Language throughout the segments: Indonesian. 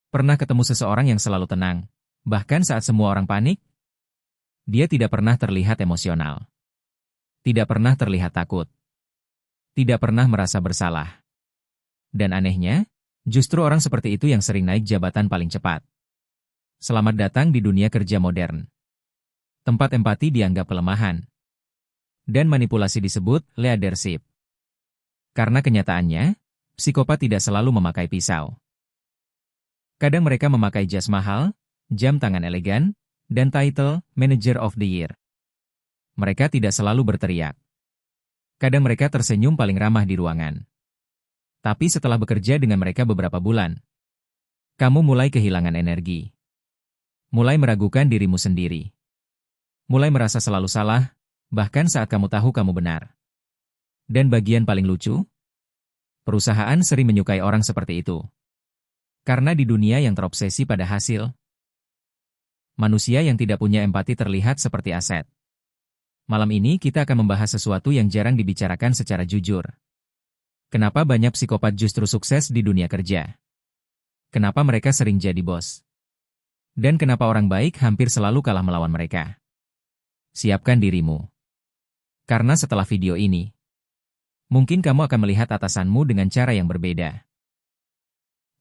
Pernah ketemu seseorang yang selalu tenang, bahkan saat semua orang panik? Dia tidak pernah terlihat emosional. Tidak pernah terlihat takut. Tidak pernah merasa bersalah. Dan anehnya, justru orang seperti itu yang sering naik jabatan paling cepat. Selamat datang di dunia kerja modern. Tempat empati dianggap kelemahan. Dan manipulasi disebut leadership. Karena kenyataannya, psikopat tidak selalu memakai pisau. Kadang mereka memakai jas mahal, jam tangan elegan, dan title Manager of the Year. Mereka tidak selalu berteriak. Kadang mereka tersenyum paling ramah di ruangan. Tapi setelah bekerja dengan mereka beberapa bulan, kamu mulai kehilangan energi. Mulai meragukan dirimu sendiri. Mulai merasa selalu salah, bahkan saat kamu tahu kamu benar. Dan bagian paling lucu, perusahaan sering menyukai orang seperti itu. Karena di dunia yang terobsesi pada hasil, manusia yang tidak punya empati terlihat seperti aset. Malam ini kita akan membahas sesuatu yang jarang dibicarakan secara jujur. Kenapa banyak psikopat justru sukses di dunia kerja? Kenapa mereka sering jadi bos? Dan kenapa orang baik hampir selalu kalah melawan mereka? Siapkan dirimu. Karena setelah video ini, mungkin kamu akan melihat atasanmu dengan cara yang berbeda.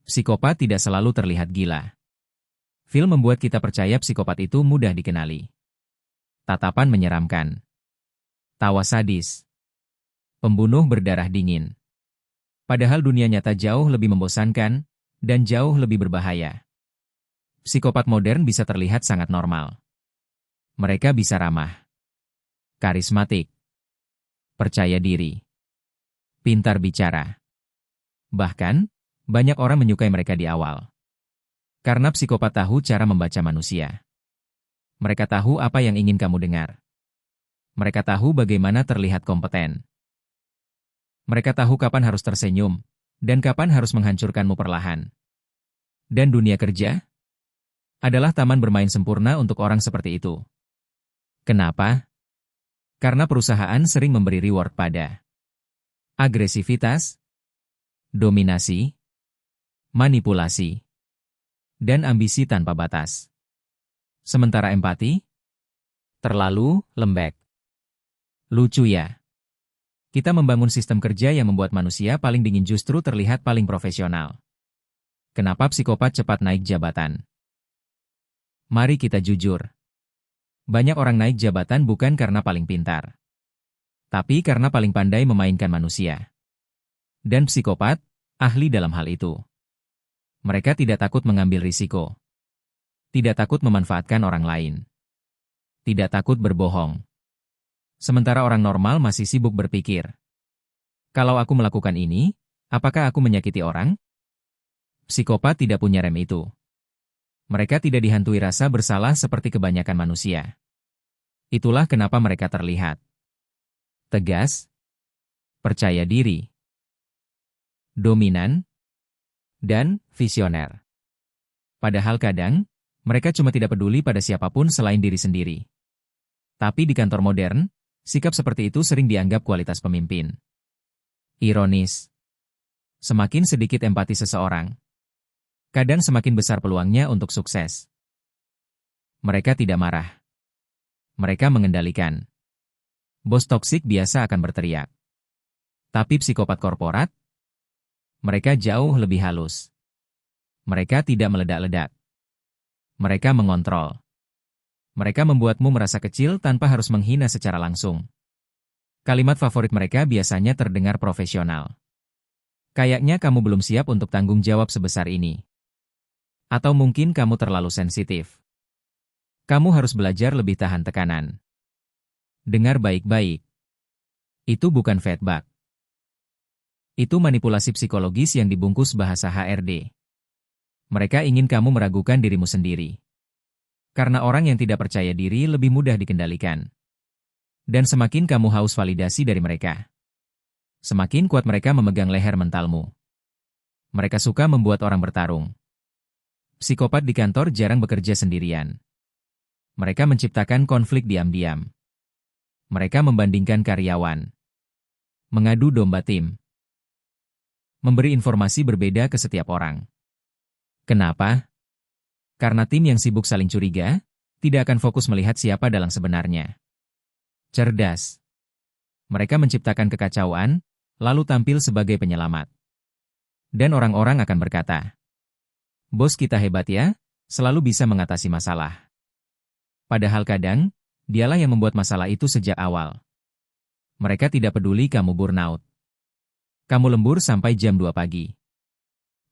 Psikopat tidak selalu terlihat gila. Film membuat kita percaya psikopat itu mudah dikenali. Tatapan menyeramkan. Tawa sadis. Pembunuh berdarah dingin. Padahal dunia nyata jauh lebih membosankan dan jauh lebih berbahaya. Psikopat modern bisa terlihat sangat normal. Mereka bisa ramah, karismatik, percaya diri, pintar bicara. Bahkan, banyak orang menyukai mereka di awal. Karena psikopat tahu cara membaca manusia. Mereka tahu apa yang ingin kamu dengar. Mereka tahu bagaimana terlihat kompeten. Mereka tahu kapan harus tersenyum, dan kapan harus menghancurkanmu perlahan. Dan dunia kerja adalah taman bermain sempurna untuk orang seperti itu. Kenapa? Karena perusahaan sering memberi reward pada agresivitas, dominasi, manipulasi, dan ambisi tanpa batas. Sementara empati terlalu lembek. Lucu ya? Kita membangun sistem kerja yang membuat manusia paling dingin justru terlihat paling profesional. Kenapa psikopat cepat naik jabatan? Mari kita jujur. Banyak orang naik jabatan bukan karena paling pintar, tapi karena paling pandai memainkan manusia. Dan psikopat ahli dalam hal itu. Mereka tidak takut mengambil risiko. Tidak takut memanfaatkan orang lain. Tidak takut berbohong. Sementara orang normal masih sibuk berpikir, kalau aku melakukan ini, apakah aku menyakiti orang? Psikopat tidak punya rem itu. Mereka tidak dihantui rasa bersalah seperti kebanyakan manusia. Itulah kenapa mereka terlihat tegas, percaya diri, dominan, dan visioner. Padahal kadang, mereka cuma tidak peduli pada siapapun selain diri sendiri. Tapi di kantor modern, sikap seperti itu sering dianggap kualitas pemimpin. Ironis. Semakin sedikit empati seseorang, kadang semakin besar peluangnya untuk sukses. Mereka tidak marah. Mereka mengendalikan. Bos toksik biasa akan berteriak. Tapi psikopat korporat, mereka jauh lebih halus. Mereka tidak meledak-ledak. Mereka mengontrol. Mereka membuatmu merasa kecil tanpa harus menghina secara langsung. Kalimat favorit mereka biasanya terdengar profesional. Kayaknya kamu belum siap untuk tanggung jawab sebesar ini. Atau mungkin kamu terlalu sensitif. Kamu harus belajar lebih tahan tekanan. Dengar baik-baik. Itu bukan feedback. Itu manipulasi psikologis yang dibungkus bahasa HRD. Mereka ingin kamu meragukan dirimu sendiri. Karena orang yang tidak percaya diri lebih mudah dikendalikan. Dan semakin kamu haus validasi dari mereka, semakin kuat mereka memegang leher mentalmu. Mereka suka membuat orang bertarung. Psikopat di kantor jarang bekerja sendirian. Mereka menciptakan konflik diam-diam. Mereka membandingkan karyawan. Mengadu domba tim. Memberi informasi berbeda ke setiap orang. Kenapa? Karena tim yang sibuk saling curiga, tidak akan fokus melihat siapa dalang sebenarnya. Cerdas. Mereka menciptakan kekacauan, lalu tampil sebagai penyelamat. Dan orang-orang akan berkata, "Bos kita hebat ya, selalu bisa mengatasi masalah." Padahal kadang, dialah yang membuat masalah itu sejak awal. Mereka tidak peduli kamu burnout. Kamu lembur sampai jam 2 pagi.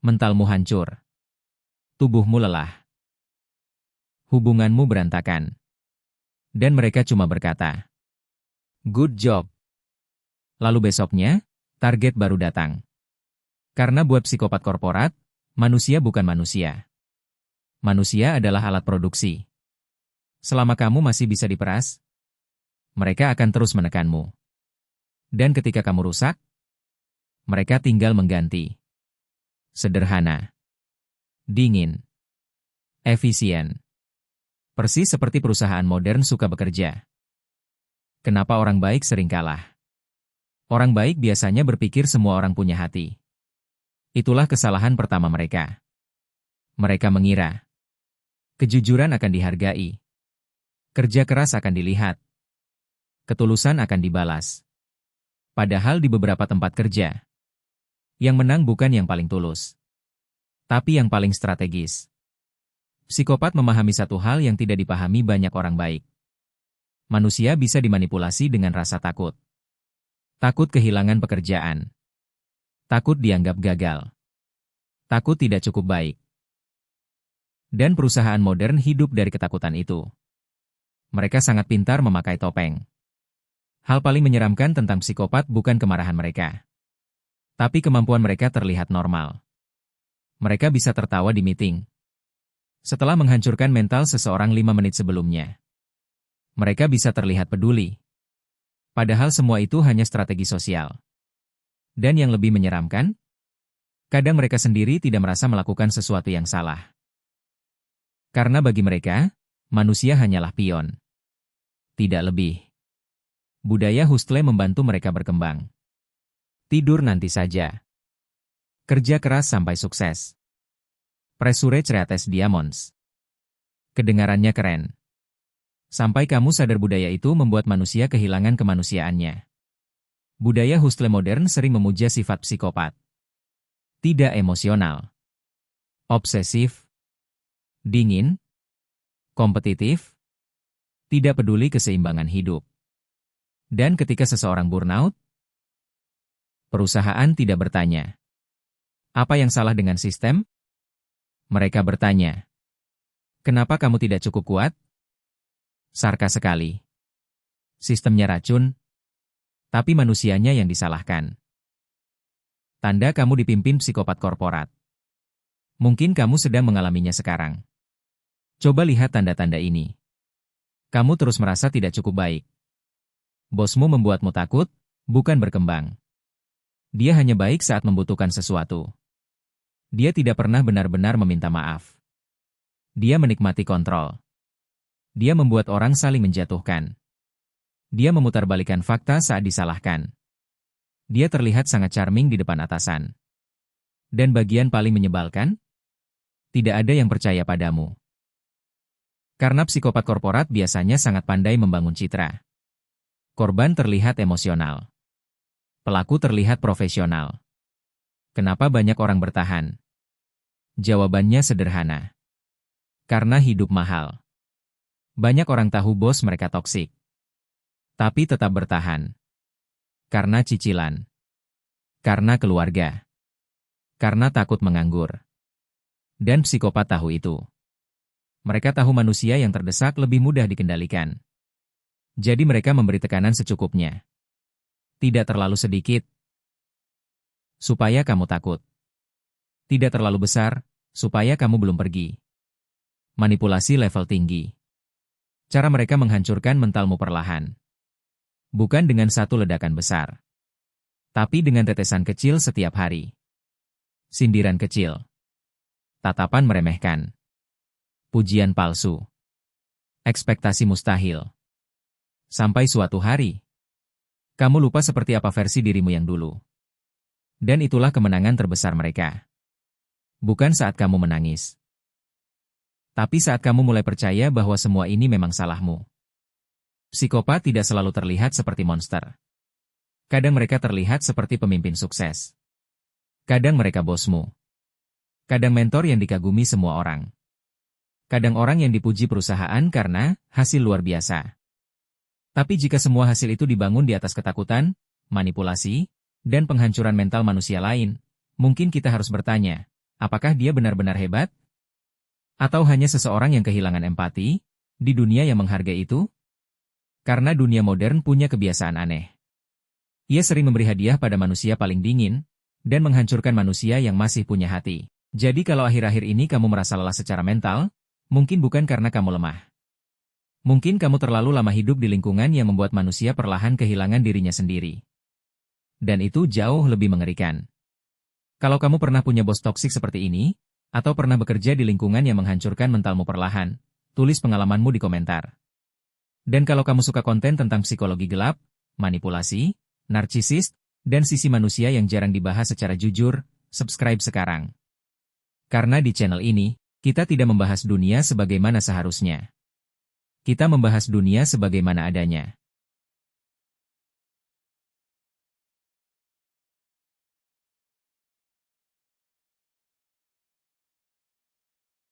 Mentalmu hancur. Tubuhmu lelah. Hubunganmu berantakan. Dan mereka cuma berkata, "Good job." Lalu besoknya, target baru datang. Karena buat psikopat korporat, manusia bukan manusia. Manusia adalah alat produksi. Selama kamu masih bisa diperas, mereka akan terus menekanmu. Dan ketika kamu rusak, mereka tinggal mengganti. Sederhana. Dingin. Efisien. Persis seperti perusahaan modern suka bekerja. Kenapa orang baik sering kalah? Orang baik biasanya berpikir semua orang punya hati. Itulah kesalahan pertama mereka. Mereka mengira kejujuran akan dihargai. Kerja keras akan dilihat. Ketulusan akan dibalas. Padahal di beberapa tempat kerja, yang menang bukan yang paling tulus, tapi yang paling strategis. Psikopat memahami satu hal yang tidak dipahami banyak orang baik. Manusia bisa dimanipulasi dengan rasa takut. Takut kehilangan pekerjaan. Takut dianggap gagal. Takut tidak cukup baik. Dan perusahaan modern hidup dari ketakutan itu. Mereka sangat pintar memakai topeng. Hal paling menyeramkan tentang psikopat bukan kemarahan mereka, tapi kemampuan mereka terlihat normal. Mereka bisa tertawa di meeting setelah menghancurkan mental seseorang 5 menit sebelumnya. Mereka bisa terlihat peduli. Padahal semua itu hanya strategi sosial. Dan yang lebih menyeramkan, kadang mereka sendiri tidak merasa melakukan sesuatu yang salah. Karena bagi mereka, manusia hanyalah pion. Tidak lebih. Budaya hustle membantu mereka berkembang. Tidur nanti saja. Kerja keras sampai sukses. Pressure Creates Diamonds. Kedengarannya keren. Sampai kamu sadar budaya itu membuat manusia kehilangan kemanusiaannya. Budaya hustle modern sering memuja sifat psikopat. Tidak emosional. Obsesif. Dingin. Kompetitif. Tidak peduli keseimbangan hidup. Dan ketika seseorang burnout, perusahaan tidak bertanya, "Apa yang salah dengan sistem?" Mereka bertanya, "Kenapa kamu tidak cukup kuat?" Sarkas sekali. Sistemnya racun, tapi manusianya yang disalahkan. Tanda kamu dipimpin psikopat korporat. Mungkin kamu sedang mengalaminya sekarang. Coba lihat tanda-tanda ini. Kamu terus merasa tidak cukup baik. Bosmu membuatmu takut, bukan berkembang. Dia hanya baik saat membutuhkan sesuatu. Dia tidak pernah benar-benar meminta maaf. Dia menikmati kontrol. Dia membuat orang saling menjatuhkan. Dia memutarbalikkan fakta saat disalahkan. Dia terlihat sangat charming di depan atasan. Dan bagian paling menyebalkan? Tidak ada yang percaya padamu. Karena psikopat korporat biasanya sangat pandai membangun citra. Korban terlihat emosional. Pelaku terlihat profesional. Kenapa banyak orang bertahan? Jawabannya sederhana. Karena hidup mahal. Banyak orang tahu bos mereka toksik. Tapi tetap bertahan. Karena cicilan. Karena keluarga. Karena takut menganggur. Dan psikopat tahu itu. Mereka tahu manusia yang terdesak lebih mudah dikendalikan. Jadi mereka memberi tekanan secukupnya. Tidak terlalu sedikit, supaya kamu takut. Tidak terlalu besar, supaya kamu belum pergi. Manipulasi level tinggi. Cara mereka menghancurkan mentalmu perlahan. Bukan dengan satu ledakan besar. Tapi dengan tetesan kecil setiap hari. Sindiran kecil. Tatapan meremehkan. Pujian palsu. Ekspektasi mustahil. Sampai suatu hari, kamu lupa seperti apa versi dirimu yang dulu. Dan itulah kemenangan terbesar mereka. Bukan saat kamu menangis. Tapi saat kamu mulai percaya bahwa semua ini memang salahmu. Psikopat tidak selalu terlihat seperti monster. Kadang mereka terlihat seperti pemimpin sukses. Kadang mereka bosmu. Kadang mentor yang dikagumi semua orang. Kadang orang yang dipuji perusahaan karena hasil luar biasa. Tapi jika semua hasil itu dibangun di atas ketakutan, manipulasi, dan penghancuran mental manusia lain, mungkin kita harus bertanya, apakah dia benar-benar hebat? Atau hanya seseorang yang kehilangan empati di dunia yang menghargai itu? Karena dunia modern punya kebiasaan aneh. Ia sering memberi hadiah pada manusia paling dingin, dan menghancurkan manusia yang masih punya hati. Jadi kalau akhir-akhir ini kamu merasa lelah secara mental, mungkin bukan karena kamu lemah. Mungkin kamu terlalu lama hidup di lingkungan yang membuat manusia perlahan kehilangan dirinya sendiri. Dan itu jauh lebih mengerikan. Kalau kamu pernah punya bos toksik seperti ini, atau pernah bekerja di lingkungan yang menghancurkan mentalmu perlahan, tulis pengalamanmu di komentar. Dan kalau kamu suka konten tentang psikologi gelap, manipulasi, narsisis, dan sisi manusia yang jarang dibahas secara jujur, subscribe sekarang. Karena di channel ini, kita tidak membahas dunia sebagaimana seharusnya. Kita membahas dunia sebagaimana adanya.